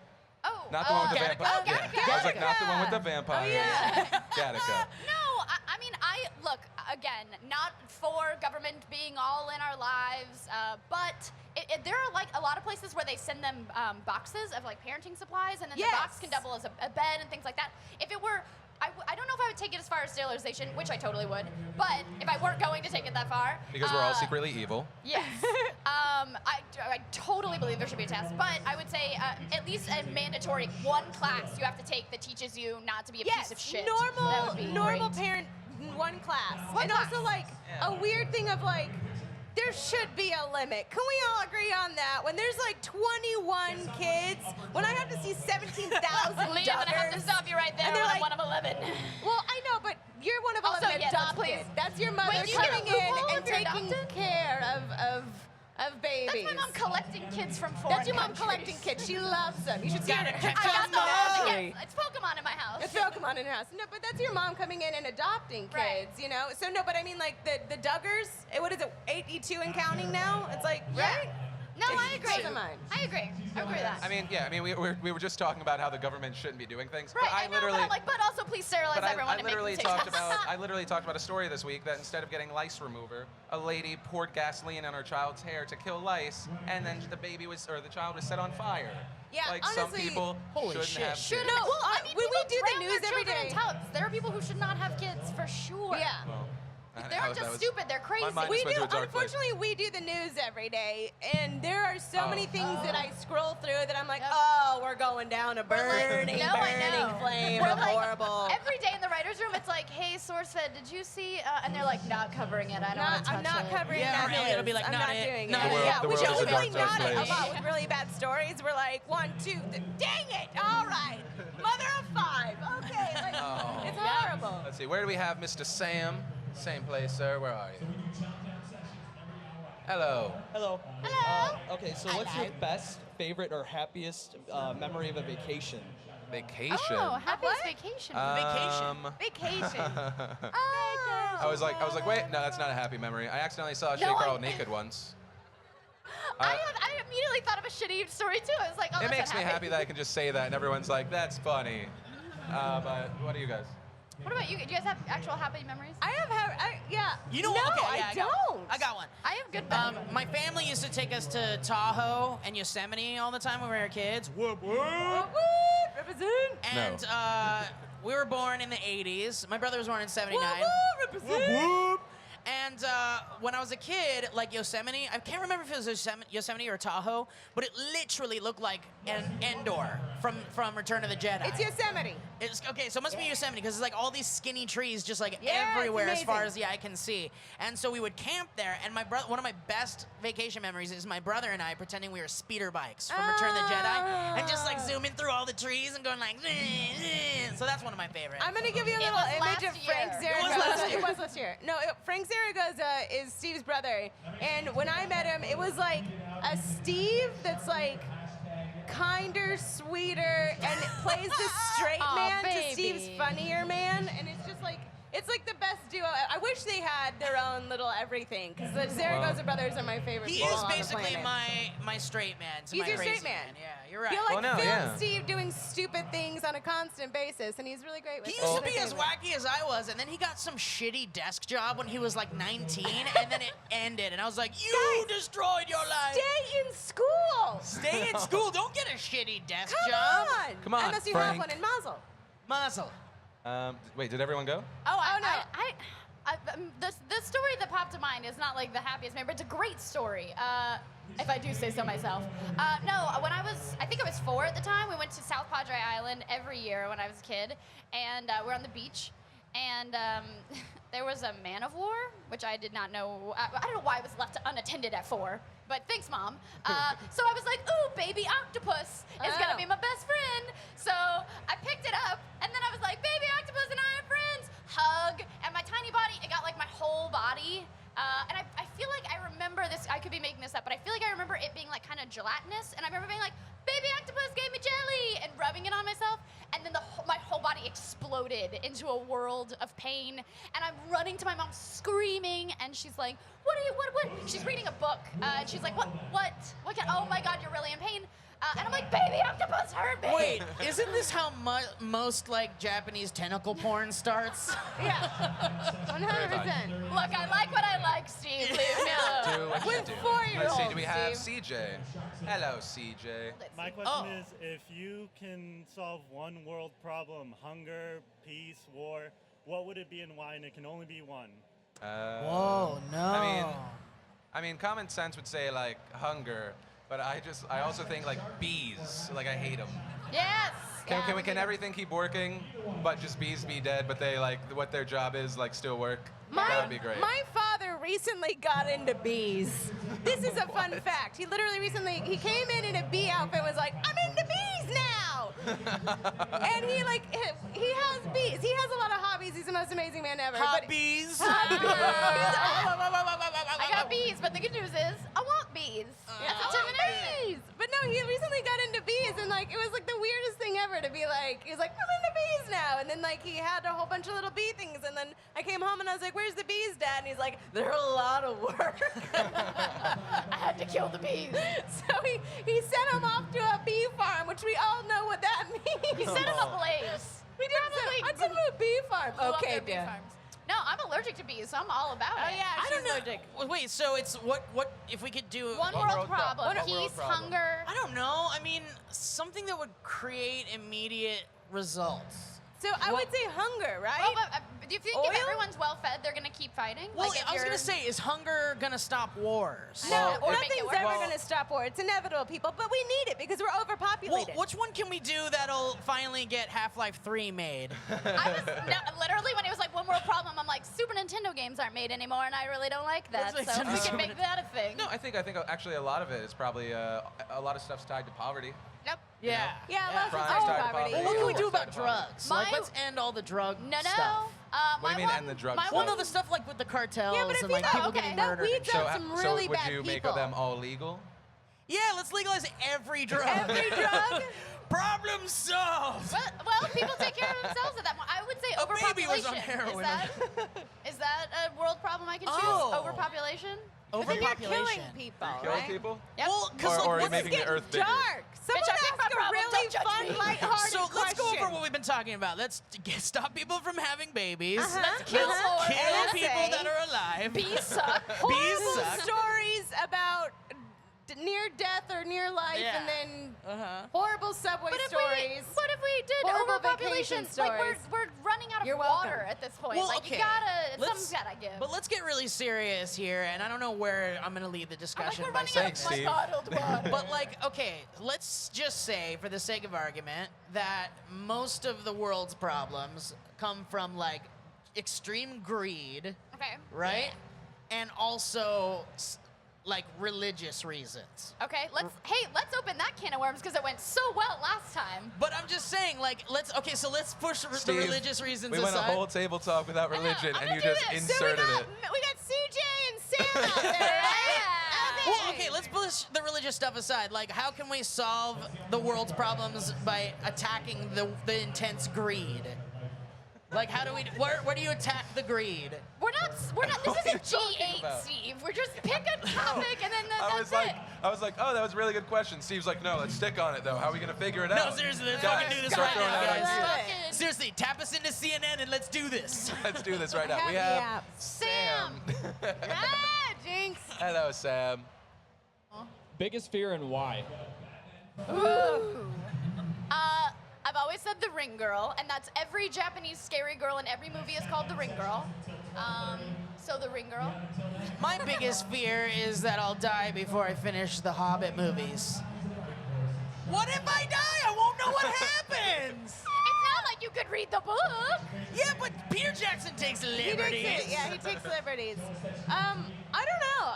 Oh, Not the one with the Gattaca. vampire. Oh, Gattaca. I was like, not the one with the vampire. Oh, yeah. Gattaca. No, I mean, look, again, not for government being all in our lives, but there are like a lot of places where they send them boxes of like parenting supplies, and then Yes. the box can double as a bed and things like that. If it were, I don't know if I would take it as far as sterilization, which I totally would, but if I weren't going to take it that far. Because we're all secretly evil. Yes. I totally believe there should be a test, but I would say at least a mandatory one class you have to take that teaches you not to be a piece of shit. That would be normal great. parent one class. One and class. also like a weird thing of like there should be a limit. Can we all agree on that? When there's like 21 kids, when I have to see 17,000 Lee, I'm gonna have to stop you right there. And they're When I'm like- one of 11. Well, I know, but you're That's your mother Wait, you coming get a in loophole and if you're taking adopted? care of babies. That's my mom collecting kids from foreign That's your mom countries. collecting kids. She loves them. You should see her. Gotta her catch I got them the all. yes, it's Pokemon in my house. It's Pokemon in her house. No, but that's your mom coming in and adopting kids, Right. you know? So, no, but I mean, like, the Duggars, what is it, 82 and counting now? It's like, Yeah. right? No, I agree. Doesn't mind. I agree. I agree with that. I mean, yeah. I mean, we were just talking about how the government shouldn't be doing things. Right, But I know, literally. but I'm like, but also please sterilize But everyone I and make literally them talked taste about I literally talked about a story this week that instead of getting lice remover, a lady poured gasoline on her child's hair to kill lice, and then the child was set on fire. Yeah, like some honestly, people holy shouldn't shit. have Should kids. no, well, I mean, we people do the drown their news every children day. in tubs. There are people who should not have kids for sure. Yeah. Well, They aren't just stupid. They're crazy. My mind We just went do, to a dark place. unfortunately, we do the news every day, and there are so many things that I scroll through that I'm like, Yep. oh, we're going down a We're like, burning, no, I burning know. flame We're of like, horrible. Every day in the writer's room, it's like, hey, SourceFed, did you see? And they're like, not covering it. I don't want to touch I'm not it. covering Yeah, that. or Elliot will be news. like, I'm not not it, doing not it. it. The Yeah, world we is should a really dark, dark not it place. about with really bad stories. We're like, 1, 2, dang it! All right, mother of 5. Okay, like, Oh. it's horrible. Let's see. Where do we have Mr. Sam? Same place, sir. Where are you? Hello. Hello. Hello. Okay, so what's your best, favorite, or happiest memory of a vacation? Vacation. Oh, happiest vacation. Vacation. I was like, wait, no, that's not a happy memory. I accidentally saw Shay No, Carl naked once. I immediately thought of a shitty story too. I was like, oh, It that's makes me unhappy. happy that I can just say that, and everyone's like, that's funny. But what do you guys? What about you? Do you guys have actual happy memories? I have, yeah. You know no, what? Okay, yeah, I I got don't. one. I got one. I have good memories. My family used to take us to Tahoe and Yosemite all the time when we were kids. Whoop, whoop. Represent. And we were born in the 80s. My brother was born in 79. Represent. And when I was a kid, like Yosemite, I can't remember if it was Yosemite or Tahoe, but it literally looked like an Endor from Return of the Jedi. It's Yosemite. It's okay, so it must be Yosemite because it's like all these skinny trees just like Yeah, it's everywhere as far amazing. as the eye can see. And so we would camp there, and one of my best vacation memories is my brother and I pretending we were speeder bikes from Return of the Jedi and just like zooming through all the trees and going like, so that's one of my favorites. I'm gonna give you a It little was image last of Frank year. Zaragoza. It was last year. It was last year. No, Frank Zaragoza is Steve's brother, and when I met him, it was like a Steve that's like kinder, sweeter, and plays the straight Aw, man to baby. Steve's funnier man, and it's just like. It's like the best duo. I wish they had their own little everything, because the Zaragoza brothers are my favorite He people is on the basically planet. my straight man. to He's my your crazy straight man. Yeah, you're right. You'll like Well, no, film yeah. Steve doing stupid things on a constant basis, and he's really great with He it. used to He's be my as favorite. wacky as I was, and then he got some shitty desk job when he was like 19, and then it ended, and I was like, you Guys, destroyed your life. Stay in school. Stay in school. Don't get a shitty desk Come job. on. Come on, Unless you Frank. have one in Mazel. Muzzle. Wait, did everyone go? Oh, no. The story that popped to mind is not like the happiest memory, but it's a great story. If I do say so myself. No, when I think I was 4 at the time, we went to South Padre Island every year when I was a kid, and we're on the beach, and there was a man of war, which I did not know. I don't know why it was left unattended at 4, but thanks, Mom. So I was like, ooh, baby octopus is gonna be my best friend. So I picked it up, and then I was like, baby octopus and I are friends. Hug, and my tiny body, it got like my whole body. And I feel like I remember this, I could be making this up, but I feel like I remember it being like kind of gelatinous, and I remember being like, baby octopus gave me jelly, and rubbing it on myself, and then my whole body exploded into a world of pain, and I'm running to my mom screaming, and she's like, what? She's reading a book, and she's like, what, oh my God, you're really in pain. And I'm like, baby octopus hurt me. Wait, isn't this how most like Japanese tentacle porn starts? Yeah. 100%. Look, I like what I like, Steve. Leave me alone. Do what you With do. 4-year-olds, Let's see, do we have Steve. CJ? Hello, CJ. My question is, if you can solve one world problem, hunger, peace, war, what would it be and why? And it can only be one. Whoa, no. I mean, common sense would say like hunger, but I also think like bees. Like I hate them. Yes. Can everything keep working, but just bees be dead? But they like what their job is like still work. That would be great. My father recently got into bees. This is a fun fact. He literally recently, he came in a bee outfit and was like, I'm into bees now. know. And he has bees. He has a lot of hobbies. He's the most amazing man ever. Hobbies. I got bees, but the good news is I want bees. That's I a want bees. But no, he recently got into bees, and like it was like the weirdest thing ever to be like, he's like, I'm into bees now, and then like he had a whole bunch of little bee things, and then I came home and I was like, where's the bees, Dad? And he's like, they're a lot of work. I had to kill the bees. So he sent him off to a bee farm, which we all know what that means. He set him ablaze. We did. I took him to a bee farm. Love Okay, their bee Dan. farms. No, I'm allergic to bees, so I'm all about it. Oh yeah, I don't she's know. allergic. Wait, so it's what if we could do One One world world problem. problem. One Peace, world problem. hunger. I don't know. I mean, something that would create immediate results. So I would say hunger, right? Well, but, do you think if Oil? everyone's well fed, they're gonna keep fighting? Well, Like, if I was you're- gonna say, is hunger gonna stop wars? No, Or make it nothing's worse. ever Well- going to stop war. It's inevitable, people, but we need it because we're Well, overpopulated. which one can we do that'll finally get Half-Life 3 made? I was literally when it was like one world problem, I'm like, Super Nintendo games aren't made anymore, and I really don't like that. Let's make So some we Super can make that a thing. No, I think actually a lot of it is probably a lot of stuff's tied to poverty. Nope. Yeah. yeah, lots of Crime's tied to tied to poverty. Well, what can we do Yeah. about drugs? Like, My- let's end all the drug No, no. stuff. What do My you mean, one- end the drug my stuff? Well, one- no, the stuff like with the cartels Yeah, but if and you like thought- people okay. getting That murdered. weeds and out shit. some really would bad you make people. them all legal? Yeah, let's legalize every drug. Every drug? Problem solved. Well, people take care of themselves at that point. I would say A baby was overpopulation. on heroin. Is that a world problem I can choose? Oh. Overpopulation? But then you're killing Overpopulation. people, Kill right? people? Yep. Well, because Or like, are you what's making This the is earth getting bigger? dark. Someone Bitch, I picked my ask a problem. really Don't judge fun, me. lighthearted So let's go over question. what we've been talking about. Let's stop people from having babies. Let's kill more. Kill NSA. people that are alive. Bees suck. Bees Horrible suck. stories about near death or near life, Yeah. and then Uh-huh. horrible subway But if stories. we did Horrible overpopulation? vacation Like stories. we're running out of You're water welcome. at this point. Well, like okay. you gotta, Let's- something's gotta give. But let's get really serious here, and I don't know where I'm gonna lead the I'm like, discussion we're by running saying out of Thanks, Steve. bottled water. But like, okay, let's just say, for the sake of argument, that most of the world's problems come from like extreme greed, Okay. right? And also like religious reasons. Okay. Let's open that can of worms because it went so well last time. But I'm just saying, like, let's push the Steve, religious reasons We went a aside. whole table talk without know, religion, I'm and gonna you do just this. So we inserted got, it. we got CJ and Sam out there, right? Well, okay, let's push the religious stuff aside. Like, how can we solve the world's problems by attacking the intense greed? Like, how do we? Where do you attack the greed? We're not. This What are isn't you talking G8, about? Steve. We're just pick a topic and then I was that's it. oh, that was a really good question. Steve's like, no, let's stick on it though. How are we gonna figure it No, out? seriously, let's Guys, fucking do this start right throwing now, out guys. ideas. Fucking Seriously, tap us into CNN and let's do this. Let's do this right now. We Have the have app. Sam. Ah, Jinx. Hello, Sam. Biggest fear and why? I've always said the ring girl, and that's every Japanese scary girl in every movie is called the ring girl. So the ring girl. My biggest fear is that I'll die before I finish the Hobbit movies. What if I die? I won't know what happens. It's not like you could read the book. Yeah, but Peter Jackson takes liberties. He takes liberties. I don't know.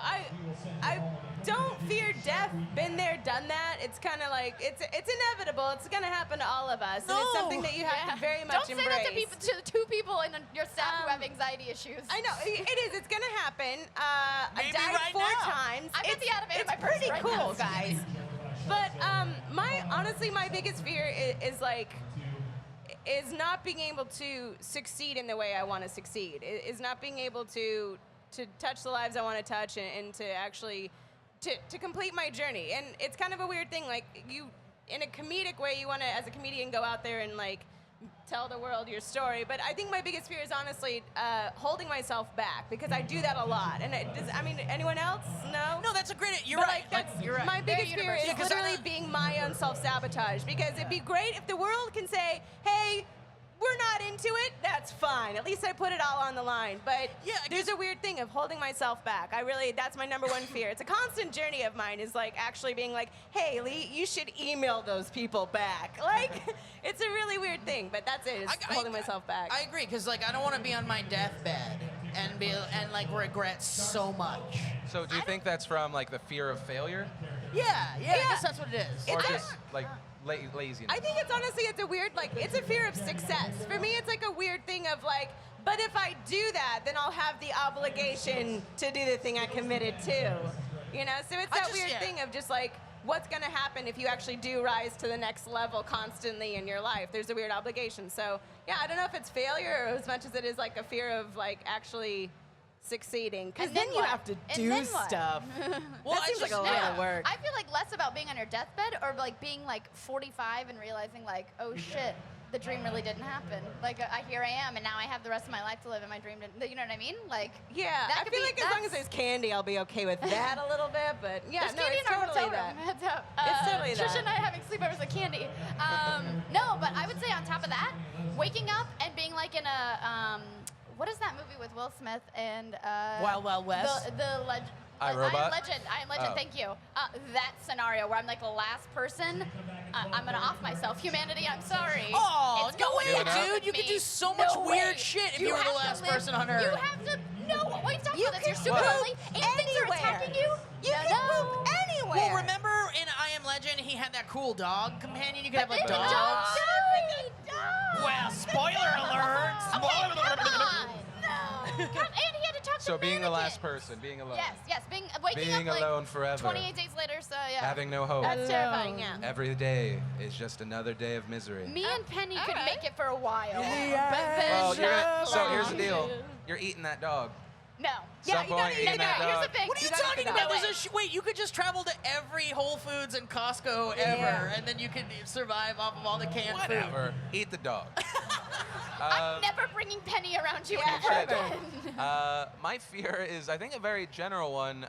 I don't fear death. Been there, done that. It's kind of like it's inevitable. It's gonna happen to all of us, and it's something that you have to very much Don't embrace. say that to people, to the two people in your staff who have anxiety issues. I know it is. It's gonna happen. I Maybe died right 4 now. times. I'm at the elevator, It's my purse pretty right cool, now. guys. But honestly, my biggest fear is not being able to succeed in the way I want to succeed. Is not being able to touch the lives I want to touch and to actually to complete my journey. And it's kind of a weird thing. Like you, in a comedic way, you want to, as a comedian, go out there and like tell the world your story. But I think my biggest fear is honestly holding myself back because I do that a lot. And anyone else? No. No, that's a great. You're But, right. like, that's you're right. my biggest Very fear is universal. Yeah, 'cause I literally don't- being my own self-sabotage. Because it'd be great if the world can say, "Hey, we're not into it." That's fine. At least I put it all on the line. But Yeah, I there's a weird thing of holding myself back. That's my number one fear. It's a constant journey of mine. Is like actually being like, "Hey, Lee, you should email those people back." Like, it's a really weird thing. But that's it. It's holding myself back. I agree, because like I don't want to be on my deathbed and like regret so much. So do you think that's from like the fear of failure, Yeah, I guess that's what it is. or It's just like laziness. I think it's honestly, it's a weird, like, it's a fear of success. For me, it's like a weird thing of like, but if I do that, then I'll have the obligation to do the thing I committed to. You know, so it's that weird thing of just like, what's gonna happen if you actually do rise to the next level constantly in your life? There's a weird obligation. So yeah, I don't know if it's failure as much as it is like a fear of like actually succeeding, because then you have to do stuff. Well, that seems like a lot of work. I feel like less about being on your deathbed or like being like 45 and realizing like, oh shit, the dream really didn't happen. Like here I am, and now I have the rest of my life to live, and my dream didn't. You know what I mean? Like yeah, I feel like as long as there's candy, I'll be okay with that a little bit. But yeah, there's no, candy it's in our totally hotel that. room. Heads up. It's totally Trisha that. and I having sleepovers with candy. No, but I would say on top of that, waking up and being like in a what is that movie with Will Smith and Wild Wild West? The legend. I, I Robot? Am Legend, Oh. thank you. That scenario where I'm like the last person, I'm gonna off myself. Humanity, I'm sorry. Oh, It's no going way, down dude. with You could me. do so much No weird way. shit if you were the have to last live- person on Earth. You have to. No, what are you talking about? That's you're super poop lonely. And things are anywhere. attacking you. You can poop anywhere. Well, remember in I Am Legend, he had that cool dog companion. You could have like But dogs. dogs. Well, spoiler alert. Spoiler alert. No. And he had to talk to So being the mannequins. last person, being alone. Yes, waking Being up like alone forever. 28 days later, so yeah. Having no hope. That's terrifying. Yeah. Every day is just another day of misery. Me and Penny could make it for a while. Yeah. But then Well, not so here's the long. deal. You're eating that dog. No. Some point eating that Here's dog. the thing. What are you gotta talking figure about? out a There's way. wait, you could just travel to every Whole Foods and Costco ever, and then you could survive off of all the canned food. Whatever. Eat the dog. I'm never bringing Penny around you You ever should. again. My fear is, I think, a very general one.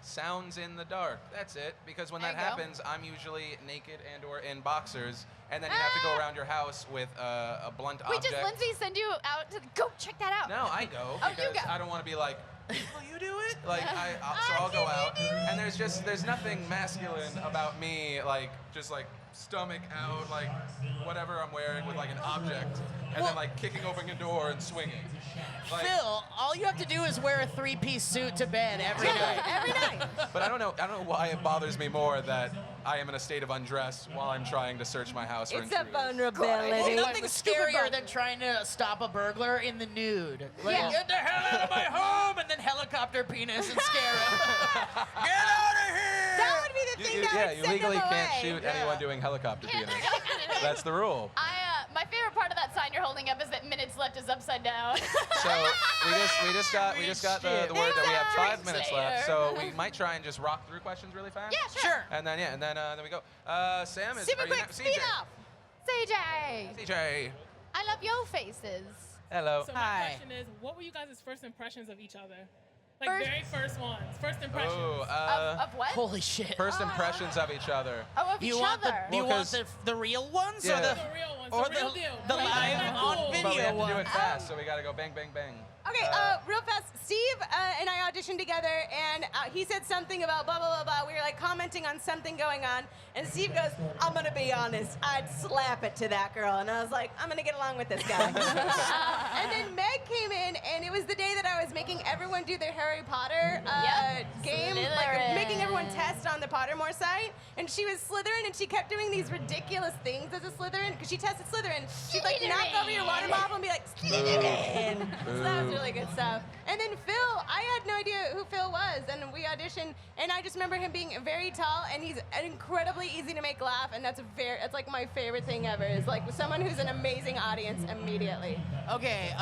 Sounds in the dark. That's it. Because when There that you go. happens, I'm usually naked and/or in boxers, and then you have to go around your house with a blunt Wait, object. does Lindsay send you out to go check that out? No, I go Oh, you because go. I don't want to be like, will you do it? Like, so I'll go out, and there's nothing masculine about me, like just like stomach out, like whatever I'm wearing with like an object, and then like kicking open a door and swinging. Like, Phil, all you have to do is wear a three-piece suit to bed every night. Every night. but I don't know why it bothers me more that I am in a state of undress while I'm trying to search my house for It's a intruders. vulnerability. Well, nothing's scarier than trying to stop a burglar in the nude. Like, Yeah. get the hell out of my home, and then helicopter penis and scare him. Get out of here! That would be the thing that would you send legally them can't away. shoot anyone doing helicopter Yeah, penis. they're That's the rule. My favorite part of that sign you're holding up is that minutes left is upside down. So we just got the word that we have 5 minutes left. So we might try and just rock through questions really fast. Yeah, sure. And then then we go. Sam is. Super are you quick, ne- speed off. CJ. CJ. I love your faces. Hello. So my question is, what were you guys' first impressions of each other? Like very first ones, first impressions. Oh, Of what? Holy shit. First impressions of each other. Oh, of You each want the, other. do you Well, want 'cause- the real ones Yeah. or The real ones, or the real deal. the Right, live that's on cool. video But we have to ones? do it fast, so we gotta go bang, bang, bang. Okay, real fast. Steve and I auditioned together, and he said something about blah, blah, blah, blah. We were like commenting on something going on, and Steve goes, I'm gonna be honest, I'd slap it to that girl. And I was like, I'm gonna get along with this guy. And then Meg came in, and it was the day that I was making everyone do their Harry Potter game, like Slytherin. making everyone test on the Pottermore site. And she was Slytherin, and she kept doing these ridiculous things as a Slytherin, because she tested Slytherin. She'd like knock over your water bottle and be like, Slytherin. So that was really good stuff. And then Phil, I had no idea who Phil was, and we auditioned, and I just remember him being very tall, and he's incredibly easy to make laugh, and it's like my favorite thing ever, is like someone who's an amazing audience immediately. Okay,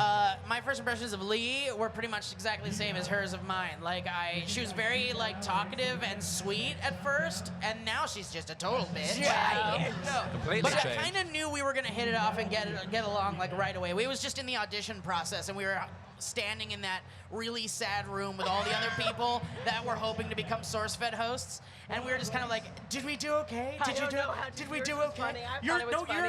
my first impressions of Lee were pretty much exactly the same as hers of mine. Like she was very like talkative and sweet at first, and now she's just a total bitch. No, Completely but I changed. kind of knew we were gonna hit it off and get along like right away. We was just in the audition process, and we were standing in that really sad room with all the other people that were hoping to become SourceFed hosts, and we were just kind of like, did we do okay? Did we do okay? You're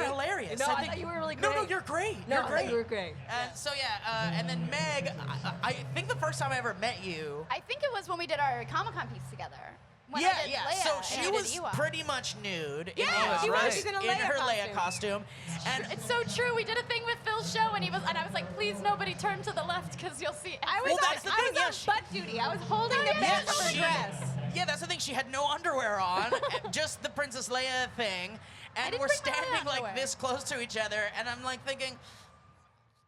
hilarious. No, I thought you were really No, great. you're great. No, You're I great. thought you were great. And so yeah, and then Meg, I think the first time I ever met you. I think it was when we did our Comic-Con piece together. When I Yeah, did yeah. Leia So and she I did was Ewok. pretty much nude. Yeah, she was. She's in a Leia her costume. Leia costume. And It's so true. We did a thing with Phil's show, and I was like, please nobody turn to the left because you'll see. I was, Well, that's the thing, on butt duty. I was holding the yeah, back of her dress. yeah, that's the thing. She had no underwear on, just the Princess Leia thing. and didn't we're bring my standing underwear. like this close to each other, and I'm like thinking,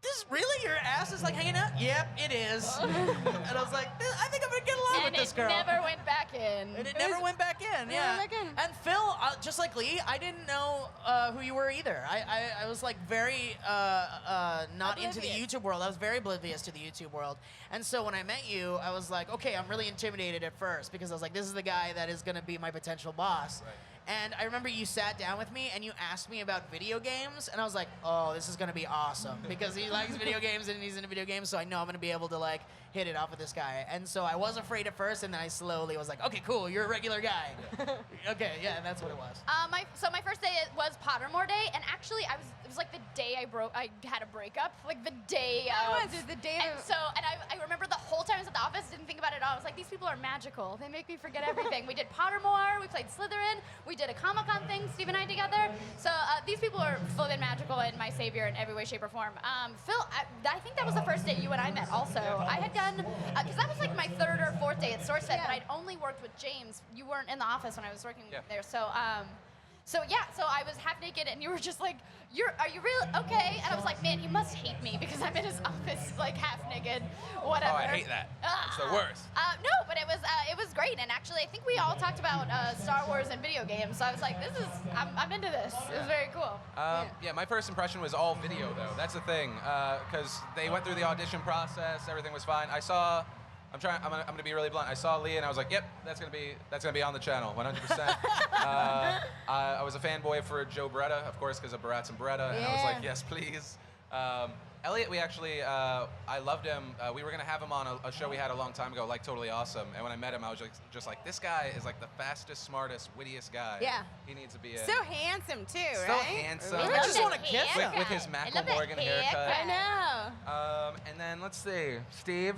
this really your ass is like hanging out? Yep, it is. And I was like, I think I'm gonna get along with this girl. And it never went back in. And it never went back in, yeah. went back in. And Phil, just like Lee, I didn't know who you were either. I was like very not into the Oblivious. YouTube world. I was very oblivious to the YouTube world. And so when I met you, I was like, okay, I'm really intimidated at first because I was like, this is the guy that is gonna be my potential boss. Right. And I remember you sat down with me and you asked me about video games, and I was like, oh, this is gonna be awesome because he likes video games and he's into video games, so I know I'm gonna be able to like hit it off with this guy. And so I was afraid at first, and then I slowly was like, okay, cool, you're a regular guy. Okay, yeah, and that's what it was. So my first day was Pottermore Day, and actually it was like the day I had a breakup, like the day It was the day and of... I remember the whole time I was at the office, didn't think about it at all. I was like, these people are magical. They make me forget everything. We did Pottermore, we played Slytherin, we did a Comic-Con thing, Steve and I together. So these people are flippin' magical and my savior in every way, shape, or form. Phil, I think that was the first day you and I met also. I had done, because that was like my third or fourth day at SourceFed, but I'd only worked with James. You weren't in the office when I was working there, so I was half naked, and you were just like, are you really okay? And I was like, man, he must hate me because I'm in his office, like half naked, whatever. Oh, I hate that. It's the worst. No, but it was great, and actually, I think we all talked about Star Wars and video games. So I was like, I'm into this. It was very cool. Yeah, my first impression was all video though. That's the thing, because they went through the audition process. Everything was fine. I'm gonna be really blunt. I saw Lee and I was like, yep, that's gonna be on the channel, 100%. I was a fanboy for Joe Beretta, of course, because of Barats and Beretta, and I was like, yes, please. Elliot, we actually, I loved him. We were gonna have him on a show we had a long time ago, like Totally Awesome. And when I met him, I was just like, this guy is like the fastest, smartest, wittiest guy. Yeah. He needs to be in. So handsome too, So right? handsome. I just want to kiss him. With his Mackle Morgan haircut. I know. And then let's see, Steve.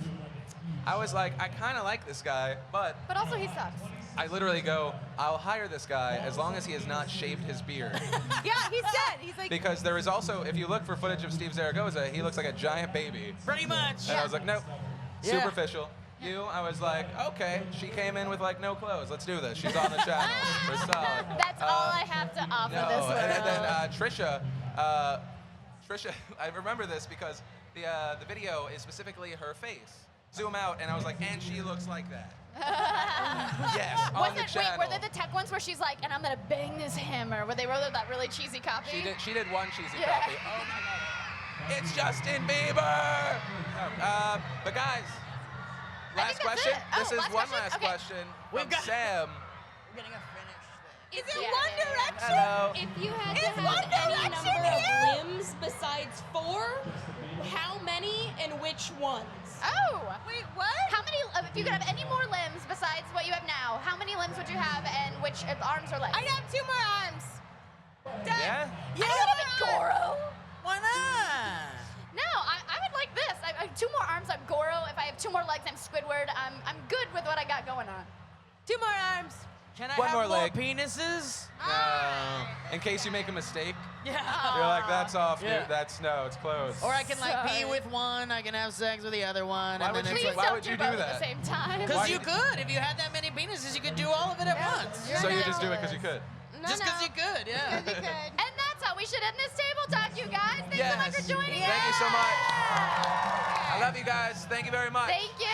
I was like, I kind of like this guy, but also he sucks. I literally go, I'll hire this guy as long as he has not shaved his beard. Yeah, he said. He's like... Because there is also, if you look for footage of Steve Zaragoza, he looks like a giant baby. Pretty much. And I was like, nope, Yeah. superficial. You, I was like, okay, she came in with like no clothes. Let's do this. She's on the channel. We're solid. That's all I have to offer this world. And then Trisha, I remember this because the video is specifically her face. Zoom out, and I was like, and she looks like that. Yes, on the channel. Wait, were they the tech ones where she's like, and I'm gonna bang this hammer? Where they wrote that really cheesy copy? She did one cheesy copy. Oh my God. It's Justin Bieber! But guys, last question. This is one last question from Sam. We're getting a finish. Is it One Direction? Hello. If you had Is to One have any Direction number here? of limbs besides 4, how many and which ones? Oh! Wait, what? How many, if you could have any more limbs besides what you have now, how many limbs would you have and which arms or legs? I have 2 more arms. Done. Yeah? Yeah! I would have Goro! Why not? No, I would like this. I have 2 more arms, I'm Goro. If I have 2 more legs, I'm Squidward. I'm good with what I got going on. 2 more arms. Can I One have more leg. penises? No. In case you make a mistake, Yeah. you're like, that's off, Yeah. dude. No, it's closed. Or I can like be Sorry. with one, I can have sex with the other one, Why and would then you- it's like, why Don't would you do do both that? at the same time? because Why you do could. If you had that many penises, you could do all of it at once. So you just do it because you could. No, Just because you could, yeah. Because you could. And that's how we should end this table talk, you guys. Thanks so much for joining Thank you so us. much. I love you guys. Thank you very much. Thank you.